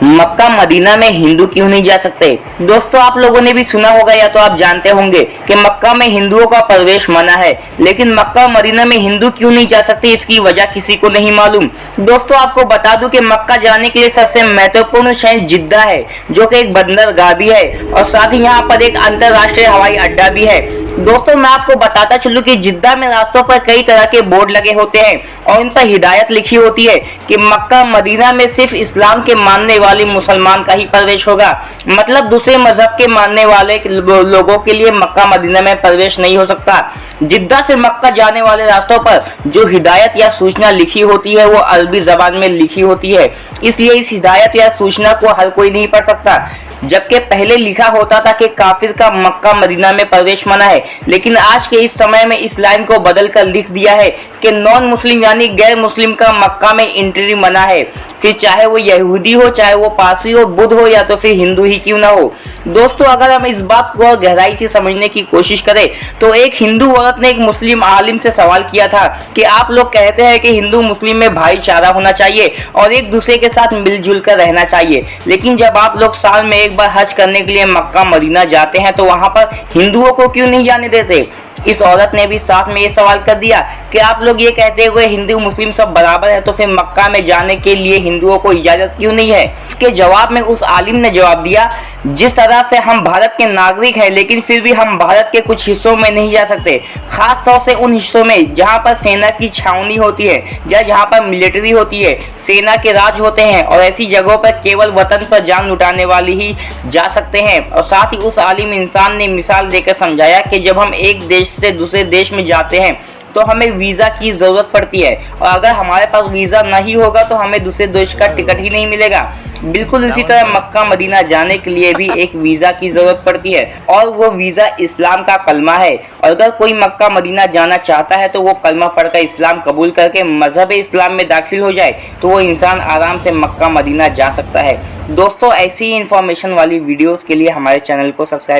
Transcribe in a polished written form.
Mecca Medina में हिंदू क्यों नहीं जा सकते। दोस्तों, आप लोगों ने भी सुना होगा या तो आप जानते होंगे कि मक्का में हिंदुओं का प्रवेश मना है, लेकिन मक्का मदीना में हिंदू क्यों नहीं जा सकते इसकी वजह किसी को नहीं मालूम। दोस्तों, आपको बता दूं कि मक्का जाने के लिए सबसे महत्वपूर्ण शहर जिद्दा है, जो कि एक बंदरगाह भी है और साथ ही यहाँ पर एक अंतरराष्ट्रीय हवाई अड्डा भी है। दोस्तों, मैं आपको बताता चलूं कि जिद्दा में रास्तों पर कई तरह के बोर्ड लगे होते हैं और इन पर हिदायत लिखी होती है कि मक्का मदीना में सिर्फ इस्लाम के मानने वाले मुसलमान का ही प्रवेश होगा। मतलब दूसरे मजहब के मानने वाले लोगों के लिए मक्का मदीना में प्रवेश नहीं हो सकता। जिद्दा से मक्का जाने वाले रास्तों पर जो हिदायत या सूचना लिखी होती है वो अरबी जबान में लिखी होती है, इसलिए इस हिदायत या सूचना को हर कोई नहीं पढ़ सकता। जबकि पहले लिखा होता था कि काफिर का मक्का मदीना में प्रवेश मना है, लेकिन आज के इस समय में इस लाइन को बदल कर लिख दिया है कि नॉन मुस्लिम यानी गैर मुस्लिम का मक्का में एंट्री मना है, फिर चाहे वो यहूदी हो, चाहे वो पारसी हो, बुद्ध हो या तो फिर हिंदू ही क्यों ना हो। दोस्तों, अगर हम इस बात को और गहराई से समझने की कोशिश करें तो एक हिंदू औरत ने एक मुस्लिम आलिम से सवाल किया था कि आप लोग कहते हैं कि हिंदू मुस्लिम में भाईचारा होना चाहिए और एक दूसरे के साथ मिलजुल कर रहना चाहिए, लेकिन जब आप लोग साल में एक बार हज करने के लिए मक्का मदीना जाते हैं तो वहां पर हिंदुओं को क्यों नहीं जाने देते। इस औरत ने भी साथ में ये सवाल कर दिया कि आप लोग ये कहते हुए हिंदू मुस्लिम सब बराबर है, तो फिर मक्का में जाने के लिए हिंदुओं को इजाजत क्यों नहीं है। इसके जवाब में उस आलिम ने जवाब दिया, जिस तरह से हम भारत के नागरिक हैं लेकिन फिर भी हम भारत के कुछ हिस्सों में नहीं जा सकते, खास तौर से उन हिस्सों में जहां पर सेना की छावनी होती है या जहां पर मिलिट्री होती है, सेना के राज होते हैं, और ऐसी जगहों पर केवल वतन पर जान लुटाने वाले ही जा सकते हैं। और साथ ही उस आलिम इंसान ने मिसाल देकर समझाया कि जब हम एक देश से दूसरे देश में जाते हैं तो हमें वीजा की जरूरत पड़ती है, और अगर हमारे पास वीजा नहीं होगा तो हमें दूसरे देश का टिकट ही नहीं मिलेगा। बिल्कुल इसी तरह मक्का मदीना जाने के लिए भी एक वीजा की जरूरत पड़ती है, और वो वीजा इस्लाम का कलमा है। और अगर कोई मक्का मदीना जाना चाहता है तो वो कलमा पढ़कर इस्लाम कबूल करके मजहब इस्लाम में दाखिल हो जाए तो वो इंसान आराम से मक्का मदीना जा सकता है। दोस्तों, ऐसी ही इंफॉर्मेशन वाली वीडियोस के लिए हमारे चैनल को सब्सक्राइब